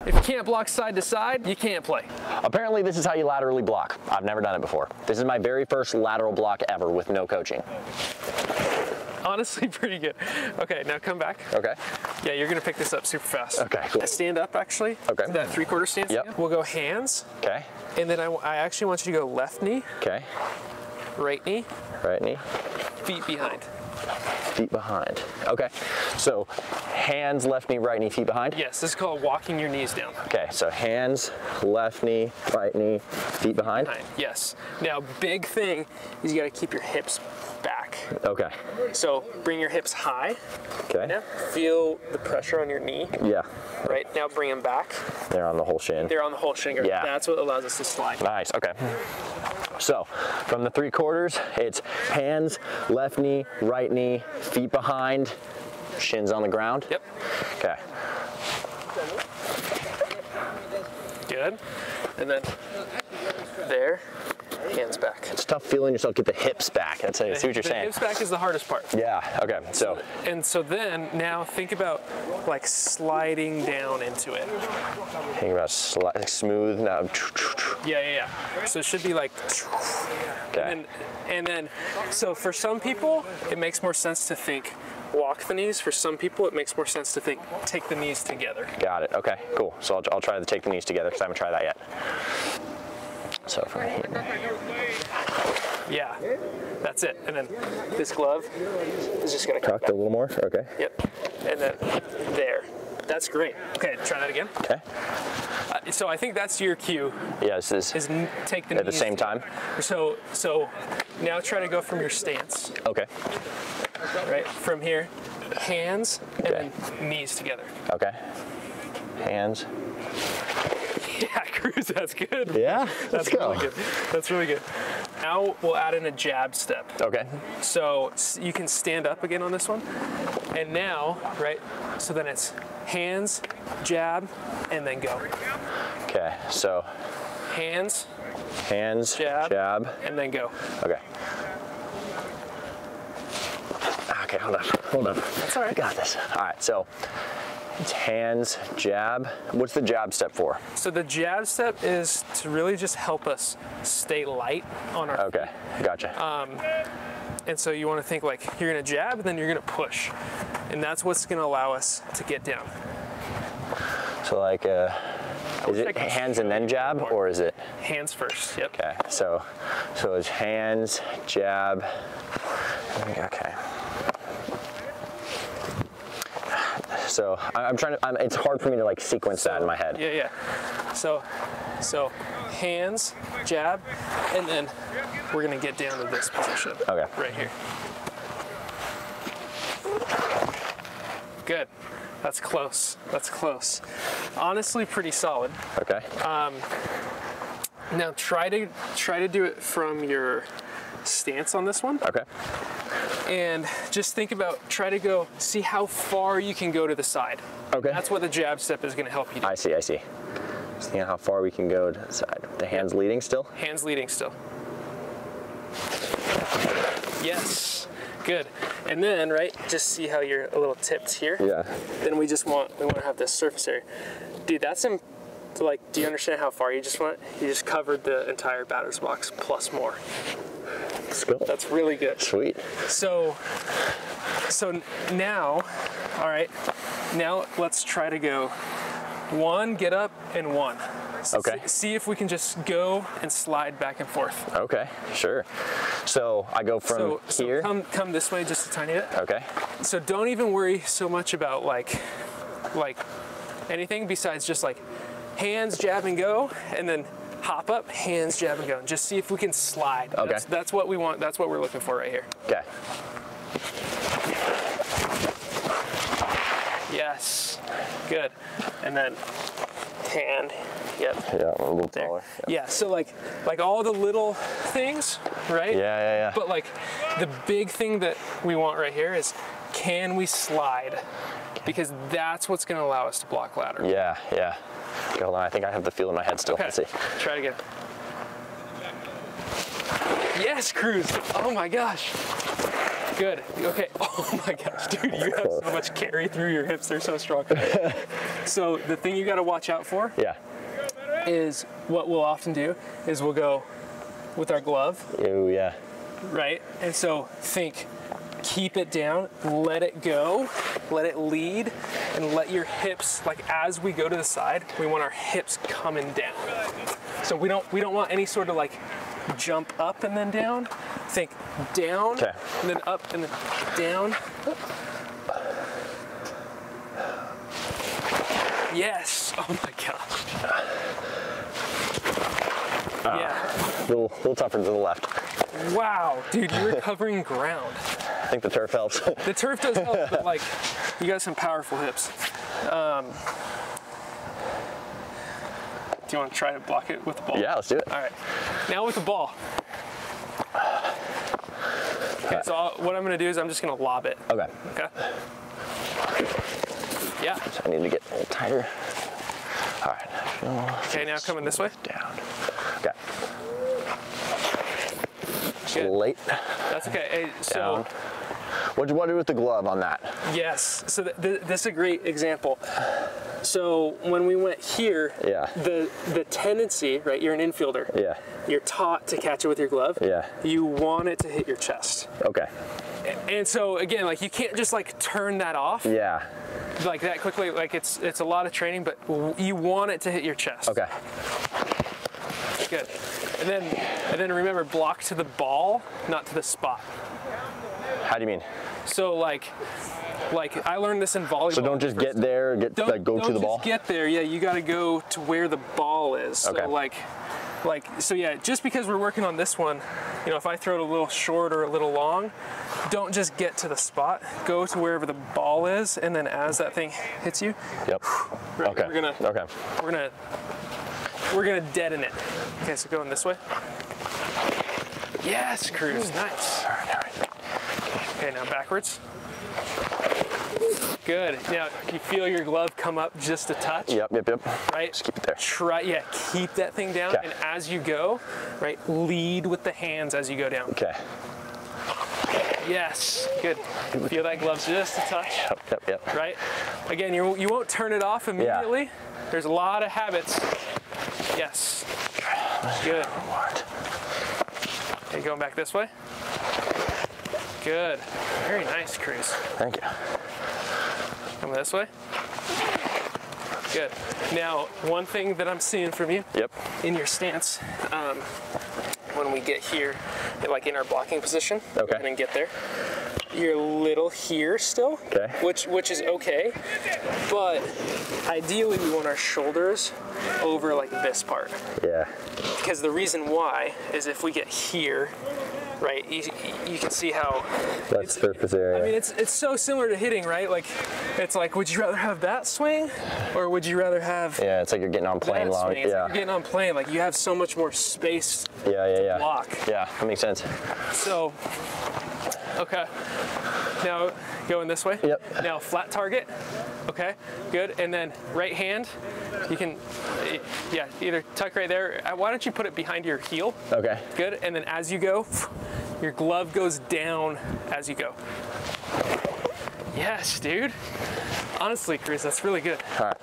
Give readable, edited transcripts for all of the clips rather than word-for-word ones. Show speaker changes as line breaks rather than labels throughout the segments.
If you can't block side to side, you can't play.
Apparently this is how you laterally block. I've never done it before. This is my very first lateral block ever with no coaching.
Honestly, pretty good. Okay, now come back.
Okay.
Yeah, you're gonna pick this up super fast.
Okay, cool.
Stand up, actually.
Okay.
To that 3/4 stance.
Yep.
Again. We'll go hands.
Okay.
And then I actually want you to go left knee,
Okay.
right knee,
Right knee.
feet behind.
Feet behind. Okay. So hands, left knee, right knee, feet behind?
Yes, this is called walking your knees down.
Okay, so hands, left knee, right knee, feet behind?
Yes. Now, big thing is you gotta keep your hips back.
Okay.
So bring your hips high.
Okay.
Now feel the pressure on your knee.
Yeah.
Right, now bring them back.
They're on the whole shin.
They're on the whole shin.
Yeah.
That's what allows us to slide.
Nice, okay. So, from the 3/4, it's hands, left knee, right knee, feet behind, shins on the ground?
Yep.
Okay.
Good. And then there, hands back.
It's tough feeling yourself get the hips back. That's I see what you're
The
saying.
hips back is the hardest part.
Yeah, okay, so.
And so then, now think about like sliding down into it.
Think about smooth, now.
Yeah. So it should be like,
Okay.
and then, so for some people, it makes more sense to think walk the knees. For some people, it makes more sense to think take the knees together.
Got it, okay, cool. So I'll try to take the knees together because I haven't tried that yet. So from here.
Yeah, that's it. And then this glove is just gonna come
Tucked
back.
a little more, okay.
Yep, and then there. That's great. Okay, try that again.
Okay.
So I think that's your cue.
Yeah, this is
Take the
at the
knees
same time.
So now try to go from your stance.
Okay.
Right, from here, hands and
Okay.
then knees together.
Okay. Hands.
Yeah, Cruz, that's good.
Yeah,
That's really good. That's really good. Now we'll add in a jab step.
Okay.
So you can stand up again on this one. And now, right, so then it's hands, jab, and then go.
Okay, so
Hands,
hands, jab.
and then go.
Okay. Okay, hold on.
That's all right.
I got this. All right, so it's hands, jab. What's the jab step for?
So the jab step is to really just help us stay light on our
Okay, gotcha.
And so you want to think like you're going to jab, and then you're going to push. And that's what's going to allow us to get down.
So like, is it hands and then jab, or is it?
Hands first, yep.
Okay, so it's hands, jab. Okay. So I'm trying to, it's hard for me to like sequence that in my head.
Yeah. So hands, jab, and then we're gonna get down to this position.
Okay.
Right here. Good. That's close. That's close. Honestly, pretty solid.
Okay.
Now try to do it from your stance on this one.
Okay.
And just think about, try to go, see how far you can go to the side.
Okay.
That's what the jab step is going to help you do.
I see. Seeing how far we can go to the side. The hands leading still?
Hands leading still. Yes. Good. And then, right, just see how you're a little tipped here.
Yeah.
Then we want to have this surface area. Dude, that's like, do you understand how far you just went? You just covered the entire batter's box plus more.
Skill.
That's really good.
Sweet.
So now, all right, now let's try to go one, get up, and one.
Okay.
See if we can just go and slide back and forth.
Okay, sure. So I go from here.
So come this way just a tiny bit.
Okay.
So don't even worry so much about like anything besides just like hands, jab, and go, and then hop up, hands, jab, and go. And just see if we can slide.
Okay.
That's what we want. That's what we're looking for right here.
Okay.
Yes. Good. And then hand. Yep.
Yeah, a little
There.
taller.
Yeah. So like all the little things, right?
Yeah.
But like the big thing that we want right here is, can we slide? Because that's what's going to allow us to block lateral.
Yeah. Okay, hold on. I think I have the feel in my head still.
Okay.
Let's see.
Try it again. Yes, Cruz. Oh my gosh. Good. Okay. Oh my gosh, dude, you have so much carry through your hips. They're so strong. So the thing you got to watch out for is what we'll often do is we'll go with our glove.
Oh, yeah.
Right? And so think, keep it down, let it go, let it lead, and let your hips, like as we go to the side, we want our hips coming down. So we don't want any sort of like jump up and then down. Think down, and then up, and then down. Yes. Oh my gosh. Yeah.
Little tougher to the left.
Wow, dude, you're covering ground.
I think the turf helps.
The turf does help, but like, you got some powerful hips. Do you want to try to block it with the ball?
Yeah, let's do it.
All right. Now with the ball. Okay, so what I'm going to do is I'm just going to lob it.
Okay.
Okay. Yeah.
So I need to get a little tighter. All right.
Okay, now coming this way.
Down. Okay.
Good.
Late.
That's okay. Hey, so.
What'd you do with the glove on that?
Yes. So this is a great example. So when we went here, the tendency, right? You're an infielder.
Yeah.
You're taught to catch it with your glove.
Yeah.
You want it to hit your chest.
Okay.
And so again, like you can't just like turn that off.
Yeah.
Like that quickly. Like it's a lot of training, but you want it to hit your chest.
Okay.
Good. And then remember, block to the ball, not to the spot.
How do you mean?
So like I learned this in volleyball.
So don't just get there, go to the ball?
Don't just get there, yeah, you gotta go to where the ball is.
Okay.
So so yeah, just because we're working on this one, you know, if I throw it a little short or a little long, don't just get to the spot, go to wherever the ball is, and then as that thing hits you, right,
okay.
we're gonna deaden it. Okay, so going this way. Yes, Cruz, nice.
All right.
Okay, now backwards. Good. Now, you feel your glove come up just a touch?
Yep.
Right?
Just keep it there.
Keep that thing down, and as you go, right, lead with the hands as you go down.
Okay.
Yes, good. Feel that glove just a touch.
Yep.
Right? Again, you won't turn it off immediately. Yeah. There's a lot of habits. Yes. Good. Okay, going back this way. Good. Very nice, Cruz.
Thank you.
Come this way. Good. Now, one thing that I'm seeing from you in your stance, when we get here, like in our blocking position, and then get there, you're a little here still, which is okay, but ideally we want our shoulders over like this part. Yeah. Because the reason why is if we get here, right, you can see how
that's surface area.
I mean, it's so similar to hitting, right? Like, it's like, would you rather have that swing, or would you rather have?
Yeah, it's like you're getting on plane long.
Swing. It's like you're getting on plane. Like you have so much more space. To block.
Yeah, that makes sense.
So, okay. Now going this way. Yep. Now flat target. Okay. Good. And then right hand. You can, either tuck right there. Why don't you put it behind your heel? Okay. Good. And then as you go, your glove goes down as you go. Yes, dude. Honestly, Chris, that's really good. All right.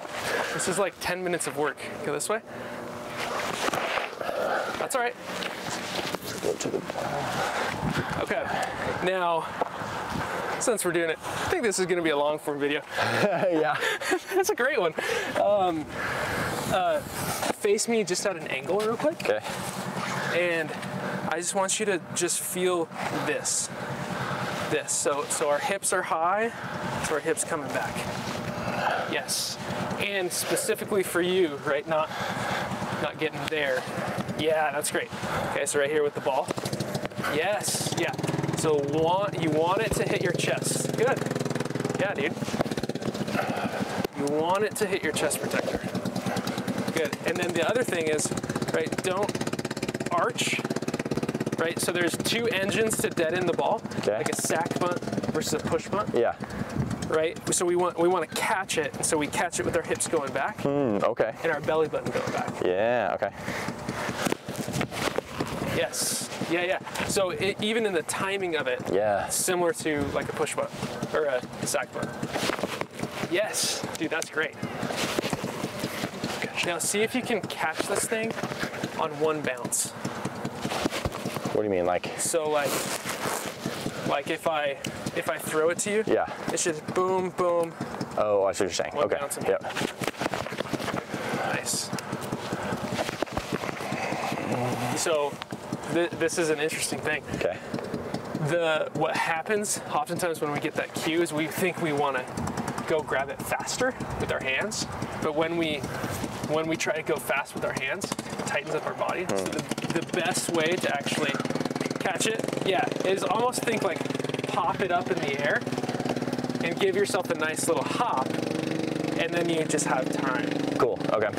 This is like 10 minutes of work. Go this way. That's all right.
Go to the ball.
Okay. Now, since we're doing it, I think this is going to be a long form video.
Yeah.
That's a great one. Face me just at an angle real quick. Okay. And I just want you to just feel this. So our hips are high, so our hips coming back. Yes. And specifically for you, right? Not getting there. Yeah, that's great. Okay, so right here with the ball. Yes. Yeah. So you want it to hit your chest. Good. Yeah, dude. You want it to hit your chest protector. Good. And then the other thing is, right, don't arch. Right, so there's two engines to deaden the ball, like a sack bunt versus a push bunt. Yeah. Right, so we want to catch it, and so we catch it with our hips going back. Okay. And our belly button going back.
Yeah. Okay.
Yes. Yeah. So even in the timing of it, similar to like a push button or a sack button. Yes, dude, that's great. Now see if you can catch this thing on one bounce.
What do you mean, like?
So like if I throw it to you, it's just boom, boom.
Oh, I see what you're saying. Okay. Yep.
Nice. So this is an interesting thing.
Okay.
What happens oftentimes when we get that cue is we think we want to go grab it faster with our hands, but when we try to go fast with our hands, it tightens up our body. So the best way to actually catch it, is almost think like pop it up in the air and give yourself a nice little hop, and then you just have time.
Cool. Okay.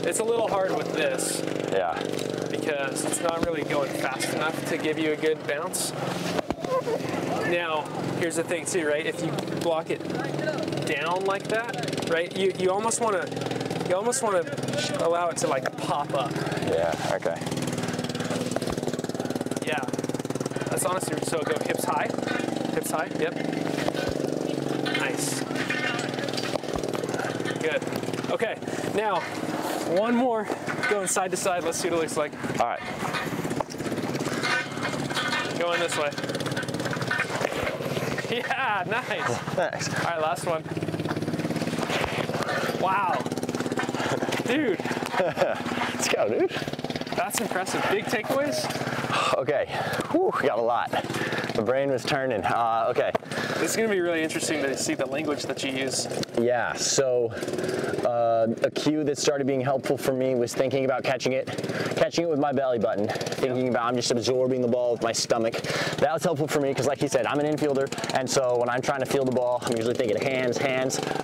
It's a little hard with this.
Yeah.
Because it's not really going fast enough to give you a good bounce. Now, here's the thing too, right? If you block it down like that, right? You almost want to allow it to like pop up.
Yeah. Okay.
Yeah. That's honestly, so go hips high. Hips high. Yep. Nice. Good. Okay. Now, one more. Going side to side. Let's see what it looks like.
All right.
Going this way. Yeah, nice.
Thanks.
All right, last one. Wow. Dude.
Let's go, dude.
That's impressive. Big takeaways?
Okay. Whew, got a lot. The brain was turning. Okay.
This is going to be really interesting to see the language that you use.
Yeah, so a cue that started being helpful for me was thinking about catching it with my belly button, thinking about I'm just absorbing the ball with my stomach. That was helpful for me because, like you said, I'm an infielder, and so when I'm trying to field the ball, I'm usually thinking hands.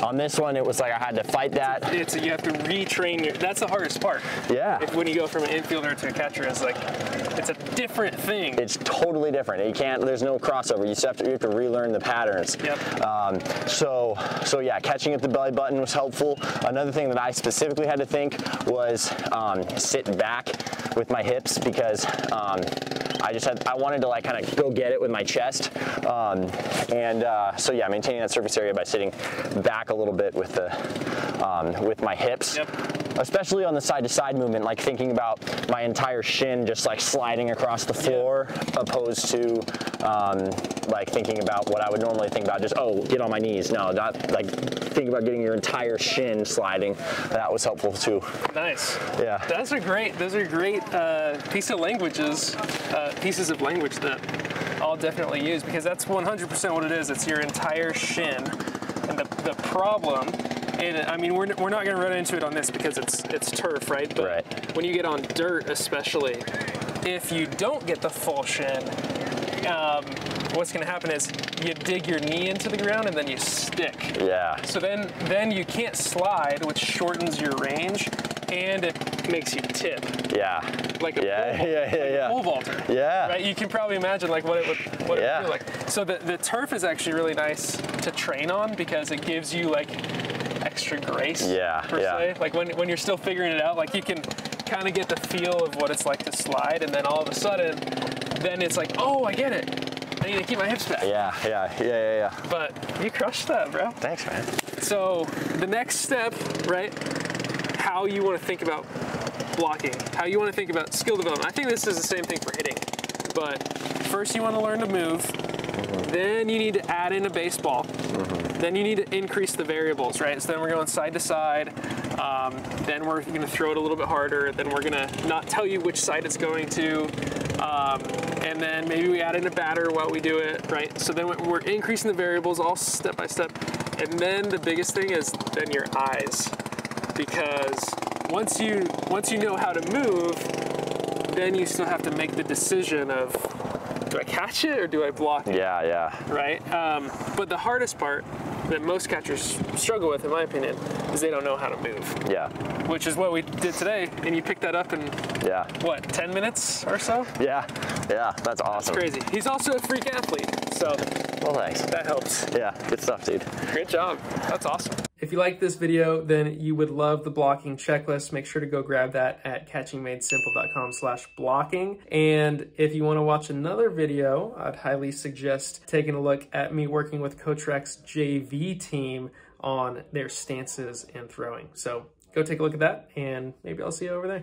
On this one, it was like I had to fight that.
You have to retrain that's the hardest part.
Yeah.
When you go from an infielder to a catcher, it's like, it's a different thing.
It's totally different. You can't, there's no crossover. You have to relearn the patterns.
Yep.
So yeah, catching at the belly button was helpful. Another thing that I specifically had to think was sit back with my hips because I wanted to like kind of go get it with my chest. So yeah, maintaining that surface area by sitting back a little bit with my hips.
Yep.
Especially on the side-to-side movement, like thinking about my entire shin just like sliding across the floor, opposed to like thinking about what I would normally think about, just, oh, get on my knees. No, not like think about getting your entire shin sliding. That was helpful too.
Nice.
Yeah.
Those are great pieces of language that I'll definitely use, because that's 100% what it is. It's your entire shin. And the problem, and I mean, we're not going to run into it on this because it's turf, right? But when you get on dirt, especially, if you don't get the full shin, what's going to happen is you dig your knee into the ground and then you stick. Yeah. So then you can't slide, which shortens your range, and it makes you tip. Yeah. Like a pole vaulter. Yeah. Right. You can probably imagine like what it would feel like. So the turf is actually really nice to train on because it gives you like extra grace. Per se. Like when you're still figuring it out, like you can kind of get the feel of what it's like to slide, and then all of a sudden, then it's like, oh, I get it. I need to keep my hips back. Yeah. But you crushed that, bro.
Thanks, man.
So the next step, right? How you want to think about blocking, how you want to think about skill development. I think this is the same thing for hitting, but first you want to learn to move, then you need to add in a baseball, then you need to increase the variables, right? So then we're going side to side, then we're going to throw it a little bit harder, then we're going to not tell you which side it's going to, and then maybe we add in a batter while we do it, right? So then we're increasing the variables all step by step, and then the biggest thing is then your eyes. Because once you know how to move, then you still have to make the decision of, do I catch it or do I block it? Yeah. Right? But the hardest part that most catchers struggle with, in my opinion, is they don't know how to move. Yeah. Which is what we did today, and you picked that up in, what, 10 minutes or so? Yeah, that's awesome. That's crazy. He's also a freak athlete, so. Well, thanks. That helps. Yeah, good stuff, dude. Great job. That's awesome. If you like this video, then you would love the blocking checklist. Make sure to go grab that at catchingmadesimple.com/blocking. And if you want to watch another video, I'd highly suggest taking a look at me working with Coach RAC's JV team on their stances and throwing. So go take a look at that, and maybe I'll see you over there.